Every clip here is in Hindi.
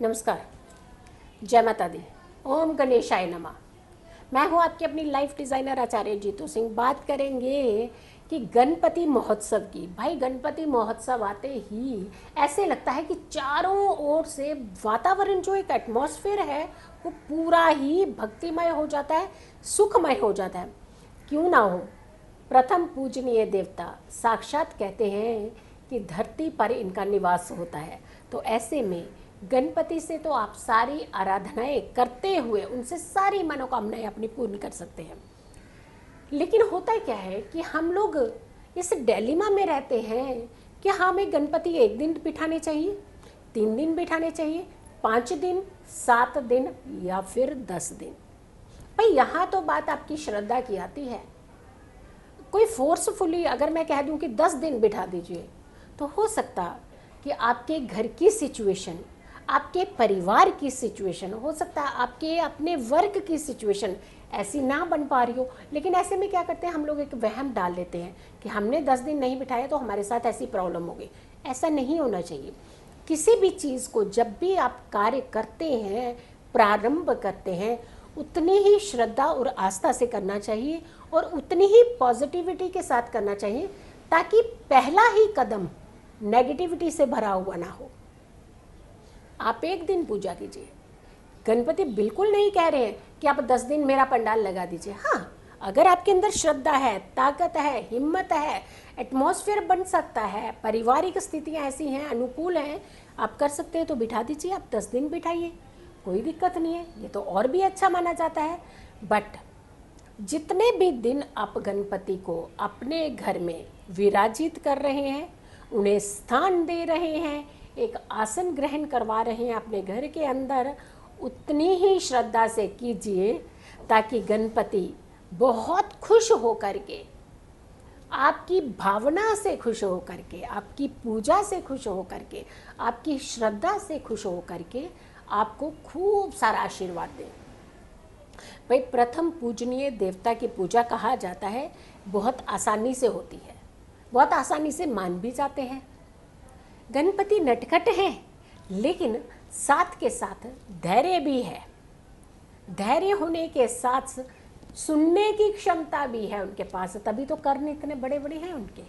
नमस्कार। जय माता दी। ओम गणेशाय नमः। मैं हूँ आपकी अपनी लाइफ डिज़ाइनर आचार्य जीतू सिंह। बात करेंगे कि गणपति महोत्सव की। भाई गणपति महोत्सव आते ही ऐसे लगता है कि चारों ओर से वातावरण जो एक एटमॉस्फेयर है वो पूरा ही भक्तिमय हो जाता है, सुखमय हो जाता है। क्यों ना हो, प्रथम पूजनीय देवता साक्षात कहते हैं कि धरती पर इनका निवास होता है। तो ऐसे में गणपति से तो आप सारी आराधनाएं करते हुए उनसे सारी मनोकामनाएं अपनी पूर्ण कर सकते हैं। लेकिन होता क्या है कि हम लोग इस डिलेमा में रहते हैं कि हमें गणपति एक दिन बिठाने चाहिए, 3 दिन बिठाने चाहिए, 5 दिन, 7 दिन या फिर 10 दिन। भाई यहाँ तो बात आपकी श्रद्धा की आती है। कोई फोर्सफुली अगर मैं कह दूं कि 10 दिन बिठा दीजिए, तो हो सकता कि आपके घर की सिचुएशन, आपके परिवार की सिचुएशन, हो सकता है आपके अपने वर्क की सिचुएशन ऐसी ना बन पा रही हो। लेकिन ऐसे में क्या करते हैं हम लोग, एक वहम डाल लेते हैं कि हमने 10 दिन नहीं बिठाया तो हमारे साथ ऐसी प्रॉब्लम होगी। ऐसा नहीं होना चाहिए। किसी भी चीज़ को जब भी आप कार्य करते हैं, प्रारंभ करते हैं, उतनी ही श्रद्धा और आस्था से करना चाहिए और उतनी ही पॉजिटिविटी के साथ करना चाहिए, ताकि पहला ही कदम नेगेटिविटी से भरा हुआ ना हो। आप एक दिन पूजा कीजिए। गणपति बिल्कुल नहीं कह रहे हैं कि आप 10 दिन मेरा पंडाल लगा दीजिए। हाँ, अगर आपके अंदर श्रद्धा है, ताकत है, हिम्मत है, एटमॉस्फेयर बन सकता है, पारिवारिक स्थितियाँ ऐसी हैं, अनुकूल हैं, आप कर सकते हैं तो बिठा दीजिए। आप 10 दिन बिठाइए, कोई दिक्कत नहीं है। ये तो और भी अच्छा माना जाता है। बट जितने भी दिन आप गणपति को अपने घर में विराजित कर रहे हैं, उन्हें स्थान दे रहे हैं, एक आसन ग्रहण करवा रहे हैं अपने घर के अंदर, उतनी ही श्रद्धा से कीजिए ताकि गणपति बहुत खुश होकर के, आपकी भावना से खुश होकर के, आपकी पूजा से खुश होकर के, आपकी श्रद्धा से खुश होकर के आपको खूब सारा आशीर्वाद दें। भाई प्रथम पूजनीय देवता की पूजा कहा जाता है, बहुत आसानी से होती है, बहुत आसानी से मान भी जाते हैं। गणपति नटखट हैं, लेकिन साथ के साथ धैर्य भी है। धैर्य होने के साथ सुनने की क्षमता भी है उनके पास, तभी तो कर्म इतने बड़े बड़े हैं उनके।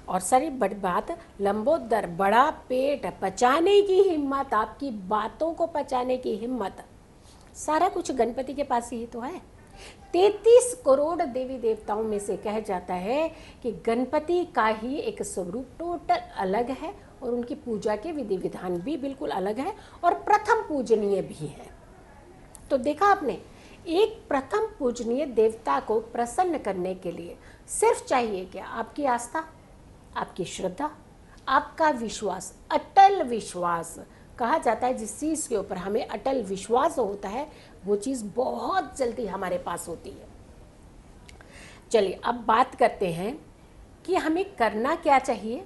और सारी बड़ी बात, लंबोदर, बड़ा पेट, पचाने की हिम्मत, आपकी बातों को पचाने की हिम्मत, सारा कुछ गणपति के पास ही तो है। 33 करोड़ देवी देवताओं में से कहा जाता है कि गणपति का ही एक स्वरूप टोटल अलग है और उनकी पूजा के विधि विधान भी बिल्कुल अलग है और प्रथम पूजनीय भी है। तो देखा आपने, एक प्रथम पूजनीय देवता को प्रसन्न करने के लिए सिर्फ चाहिए क्या? आपकी आस्था, आपकी श्रद्धा, आपका विश्वास, अटल विश्वास। कहा जाता है जिस चीज़ के ऊपर हमें अटल विश्वास होता है वो चीज़ बहुत जल्दी हमारे पास होती है। चलिए अब बात करते हैं कि हमें करना क्या चाहिए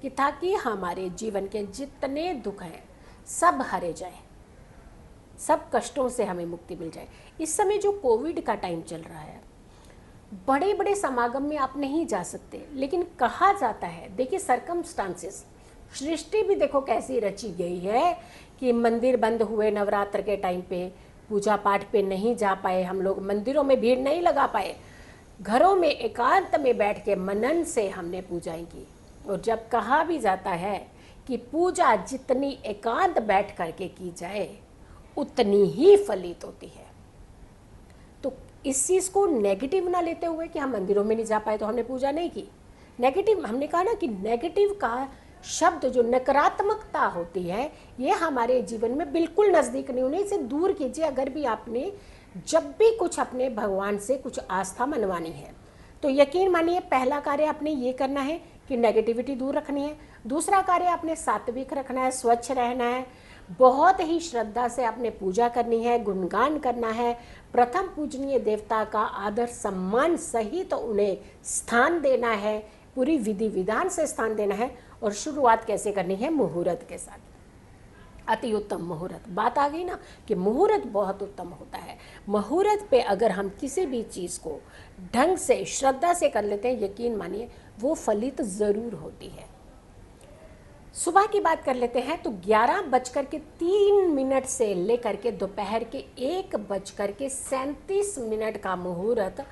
कि ताकि हमारे जीवन के जितने दुख हैं सब हरे जाए, सब कष्टों से हमें मुक्ति मिल जाए। इस समय जो कोविड का टाइम चल रहा है, बड़े बड़े समागम में आप नहीं जा सकते, लेकिन कहा जाता है, देखिए सरकमस्टांसेस, सृष्टि भी देखो कैसी रची गई है कि मंदिर बंद हुए नवरात्र के टाइम पे, पूजा पाठ पे नहीं जा पाए हम लोग, मंदिरों में भीड़ नहीं लगा पाए, घरों में एकांत में बैठ के मनन से हमने पूजाएं की। और जब कहा भी जाता है कि पूजा जितनी एकांत बैठ करके की जाए उतनी ही फलित होती है, तो इस चीज़ को नेगेटिव ना लेते हुए कि हम मंदिरों में नहीं जा पाए तो हमने पूजा नहीं की। नेगेटिव, हमने कहा ना कि नेगेटिव का शब्द, जो नकारात्मकता होती है, ये हमारे जीवन में बिल्कुल नज़दीक नहीं होनी, इसे दूर कीजिए। अगर भी आपने जब भी कुछ अपने भगवान से कुछ आस्था मनवानी है तो यकीन मानिए पहला कार्य आपने ये करना है कि नेगेटिविटी दूर रखनी है। दूसरा कार्य आपने सात्विक रखना है, स्वच्छ रहना है, बहुत ही श्रद्धा से आपने पूजा करनी है, गुणगान करना है, प्रथम पूजनीय देवता का आदर सम्मान सहित तो उन्हें स्थान देना है, पूरी विधि विधान से स्थान देना है। और शुरुआत कैसे करनी है? मुहूर्त के साथ। अति उत्तम मुहूर्त, बात आ गई ना कि मुहूर्त बहुत उत्तम होता है। मुहूर्त पे अगर हम किसी भी चीज़ को ढंग से श्रद्धा से कर लेते हैं, यकीन मानिए वो फलित ज़रूर होती है। सुबह की बात कर लेते हैं तो 11:03 से लेकर के दोपहर के 1:37 का मुहूर्त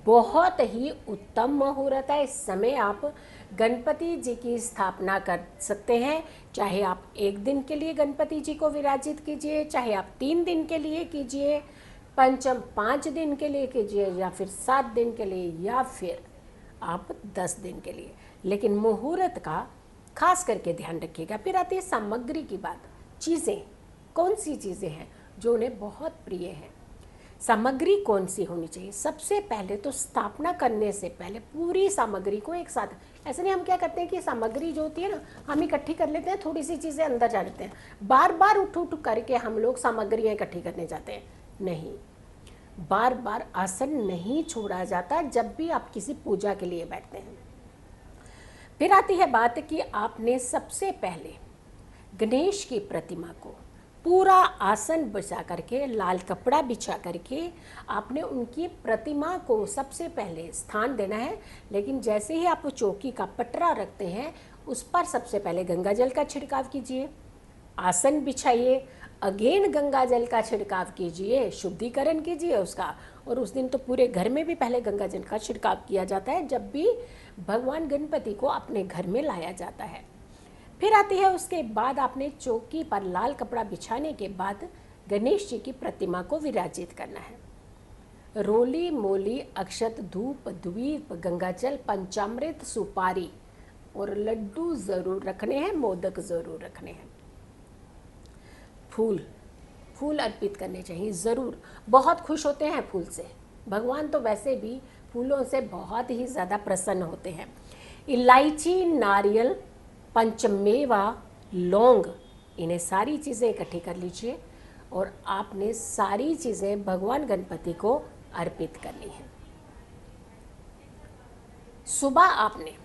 बहुत ही उत्तम मुहूर्त है। इस समय आप गणपति जी की स्थापना कर सकते हैं। चाहे आप 1 दिन के लिए गणपति जी को विराजित कीजिए, चाहे आप 3 दिन के लिए कीजिए, पंचम 5 दिन के लिए कीजिए, या फिर 7 दिन के लिए, या फिर आप 10 दिन के लिए। लेकिन मुहूर्त का खास करके ध्यान रखिएगा। फिर आती है सामग्री की बात। चीज़ें, कौन सी चीज़ें हैं जो उन्हें बहुत प्रिय हैं, सामग्री कौन सी होनी चाहिए। सबसे पहले तो स्थापना करने से पहले पूरी सामग्री को एक साथ, ऐसे नहीं हम क्या करते हैं कि सामग्री जो होती है ना हम इकट्ठी कर लेते हैं, थोड़ी सी चीज़ें अंदर जा लेते हैं, बार बार उठ उठ करके हम लोग सामग्रियाँ इकट्ठी करने जाते हैं। नहीं, बार बार आसन नहीं छोड़ा जाता जब भी आप किसी पूजा के लिए बैठते हैं। फिर आती है बात कि आपने सबसे पहले गणेश की प्रतिमा को पूरा आसन बिछा करके, लाल कपड़ा बिछा करके आपने उनकी प्रतिमा को सबसे पहले स्थान देना है। लेकिन जैसे ही आप चौकी का पटरा रखते हैं उस पर सबसे पहले गंगा जल का छिड़काव कीजिए, आसन बिछाइए, अगेन गंगा जल का छिड़काव कीजिए, शुद्धिकरण कीजिए उसका। और उस दिन तो पूरे घर में भी पहले गंगा जल का छिड़काव किया जाता है जब भी भगवान गणपति को अपने घर में लाया जाता है। फिर आती है उसके बाद आपने चौकी पर लाल कपड़ा बिछाने के बाद गणेश जी की प्रतिमा को विराजित करना है। रोली मोली अक्षत धूप द्वीप गंगाजल पंचामृत सुपारी और लड्डू ज़रूर रखने हैं, मोदक ज़रूर रखने हैं। फूल अर्पित करने चाहिए ज़रूर। बहुत खुश होते हैं फूल से, भगवान तो वैसे भी फूलों से बहुत ही ज़्यादा प्रसन्न होते हैं। इलायची, नारियल, पंचमेवा, लौंग, इन्हें सारी चीज़ें इकट्ठी कर लीजिए और आपने सारी चीज़ें भगवान गणपति को अर्पित करनी है। सुबह आपने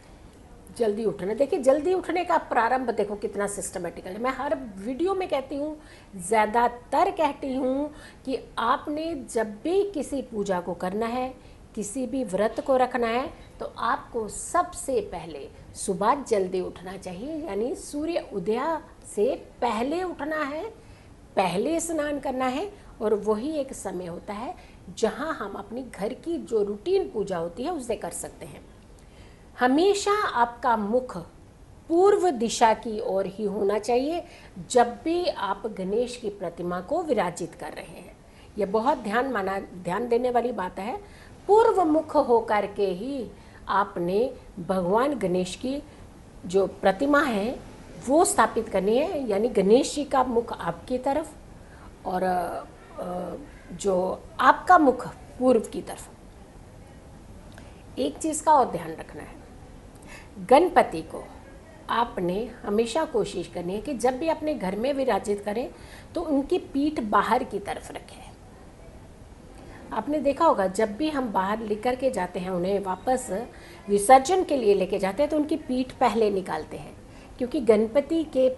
जल्दी उठना। देखिए, जल्दी उठने का प्रारंभ देखो कितना सिस्टमेटिकल है। मैं हर वीडियो में कहती हूँ, ज़्यादातर कहती हूँ कि आपने जब भी किसी पूजा को करना है, किसी भी व्रत को रखना है, तो आपको सबसे पहले सुबह जल्दी उठना चाहिए। यानी सूर्य उदय से पहले उठना है, पहले स्नान करना है। और वही एक समय होता है जहाँ हम अपनी घर की जो रूटीन पूजा होती है उसे कर सकते हैं। हमेशा आपका मुख पूर्व दिशा की ओर ही होना चाहिए जब भी आप गणेश की प्रतिमा को विराजित कर रहे हैं। यह बहुत ध्यान देने वाली बात है। पूर्व मुख होकर के ही आपने भगवान गणेश की जो प्रतिमा है वो स्थापित करनी है। यानी गणेश जी का मुख आपकी तरफ और जो आपका मुख पूर्व की तरफ। एक चीज़ का और ध्यान रखना है, गणपति को आपने हमेशा कोशिश करनी है कि जब भी अपने घर में विराजित करें तो उनकी पीठ बाहर की तरफ रखें। आपने देखा होगा जब भी हम बाहर लेकर के जाते हैं, उन्हें वापस विसर्जन के लिए लेके जाते हैं, तो उनकी पीठ पहले निकालते हैं, क्योंकि गणपति के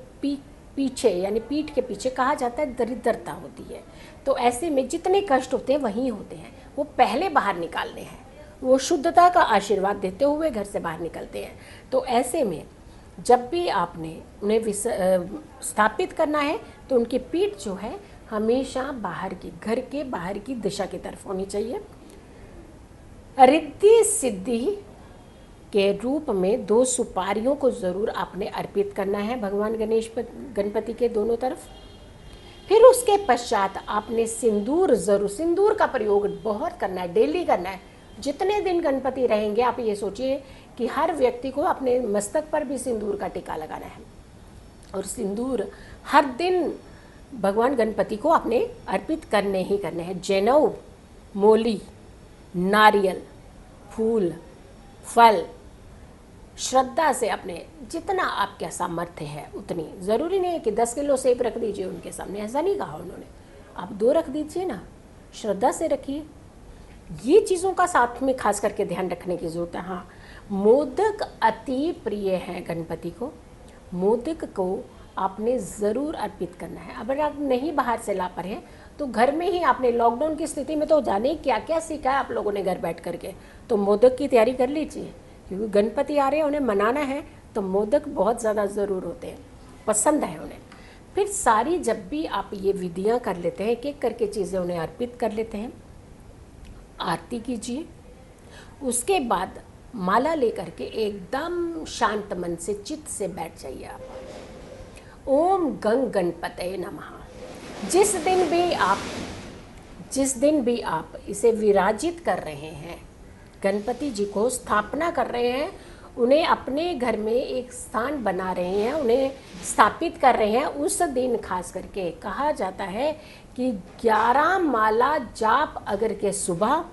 पीछे यानी पीठ के पीछे कहा जाता है दरिद्रता होती है। तो ऐसे में जितने कष्ट होते हैं वहीं होते हैं, वो पहले बाहर निकालने हैं। वो शुद्धता का आशीर्वाद देते हुए घर से बाहर निकलते हैं। तो ऐसे में जब भी आपने उन्हें स्थापित करना है तो उनकी पीठ जो है हमेशा बाहर की, घर के बाहर की दिशा की तरफ होनी चाहिए। रिद्धि सिद्धि के रूप में 2 सुपारियों को ज़रूर आपने अर्पित करना है भगवान गणपति के दोनों तरफ। फिर उसके पश्चात आपने सिंदूर ज़रूर, सिंदूर का प्रयोग बहुत करना है, डेली करना है। जितने दिन गणपति रहेंगे आप ये सोचिए कि हर व्यक्ति को अपने मस्तक पर भी सिंदूर का टीका लगाना है। और सिंदूर हर दिन भगवान गणपति को अपने अर्पित करने ही करने हैं। जनेऊ, मोली, नारियल, फूल, फल, श्रद्धा से अपने जितना आपका सामर्थ्य है उतनी। ज़रूरी नहीं है कि 10 किलो सेब रख दीजिए उनके सामने, ऐसा नहीं कहा उन्होंने। आप 2 रख दीजिए ना, श्रद्धा से रखिए। ये चीज़ों का साथ में खास करके ध्यान रखने की ज़रूरत है। हाँ, मोदक अति प्रिय है गणपति को। मोदक को आपने ज़रूर अर्पित करना है। अगर आप नहीं बाहर से ला पा रहे हैं तो घर में ही आपने, लॉकडाउन की स्थिति में तो जाने क्या क्या सीखा है आप लोगों ने घर बैठ करके, तो मोदक की तैयारी कर लीजिए, क्योंकि गणपति आ रहे हैं, उन्हें मनाना है। तो मोदक बहुत ज़्यादा ज़रूर होते हैं, पसंद है उन्हें। फिर सारी जब भी आप ये विधियाँ कर लेते हैं, एक एक करके चीज़ें उन्हें अर्पित कर लेते हैं, आरती कीजिए। उसके बाद माला लेकर के एकदम शांत मन से, चित्त से बैठ जाइए आप। ओम गंग गणपतये नमः। जिस दिन भी आप इसे विराजित कर रहे हैं, गणपति जी को स्थापना कर रहे हैं, उन्हें अपने घर में एक स्थान बना रहे हैं, उन्हें स्थापित कर रहे हैं, उस दिन खास करके कहा जाता है कि 11 माला जाप अगर के सुबह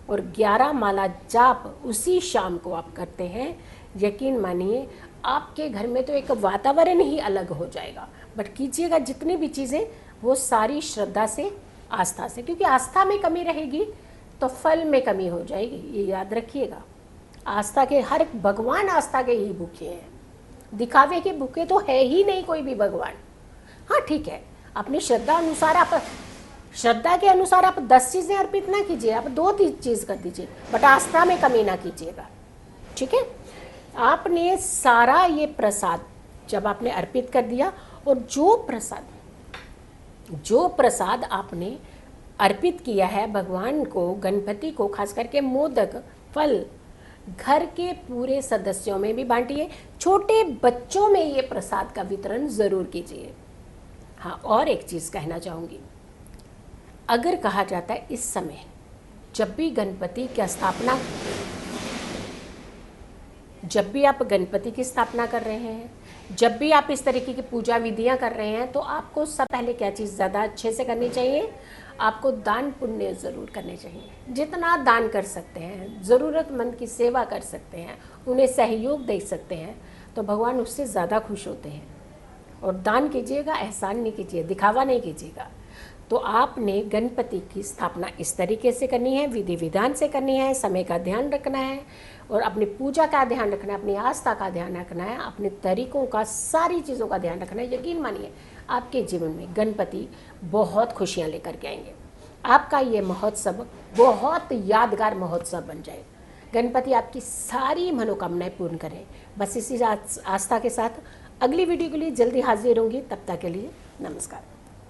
और 11 माला जाप उसी शाम को आप करते हैं, यकीन मानिए आपके घर में तो एक वातावरण ही अलग हो जाएगा। बट कीजिएगा जितनी भी चीज़ें वो सारी श्रद्धा से, आस्था से, क्योंकि आस्था में कमी रहेगी तो फल में कमी हो जाएगी, ये याद रखिएगा। आस्था के हर भगवान आस्था के ही भूखे हैं, दिखावे के भूखे तो है ही नहीं कोई भी भगवान। हाँ ठीक है, अपनी श्रद्धा अनुसार आप, श्रद्धा के अनुसार आप 10 चीज़ें अर्पित ना कीजिए, आप 2-3 चीज़ कर दीजिए, बट आस्था में कमी ना कीजिएगा। ठीक है, आपने सारा ये प्रसाद जब आपने अर्पित कर दिया, और जो प्रसाद आपने अर्पित किया है भगवान को, गणपति को, खास करके मोदक, फल, घर के पूरे सदस्यों में भी बांटिए, छोटे बच्चों में ये प्रसाद का वितरण ज़रूर कीजिए। हाँ, और एक चीज़ कहना चाहूँगी, अगर कहा जाता है इस समय जब भी आप गणपति की स्थापना कर रहे हैं, जब भी आप इस तरीके की पूजा विधियां कर रहे हैं, तो आपको सब पहले क्या चीज़ ज़्यादा अच्छे से करनी चाहिए, आपको दान पुण्य ज़रूर करने चाहिए। जितना दान कर सकते हैं, ज़रूरतमंद की सेवा कर सकते हैं, उन्हें सहयोग दे सकते हैं, तो भगवान उससे ज़्यादा खुश होते हैं। और दान कीजिएगा, एहसान नहीं कीजिए, दिखावा नहीं कीजिएगा। तो आपने गणपति की स्थापना इस तरीके से करनी है, विधि विधान से करनी है, समय का ध्यान रखना है, और अपनी पूजा का ध्यान रखना है, अपनी आस्था का ध्यान रखना है, अपने तरीकों का, सारी चीज़ों का ध्यान रखना है। यकीन मानिए आपके जीवन में गणपति बहुत खुशियाँ लेकर के आएंगे। आपका ये महोत्सव बहुत यादगार महोत्सव बन जाए। गणपति आपकी सारी मनोकामनाएं पूर्ण करें। बस इसी आस्था के साथ अगली वीडियो के लिए जल्दी हाजिर होंगी। तब तक के लिए नमस्कार।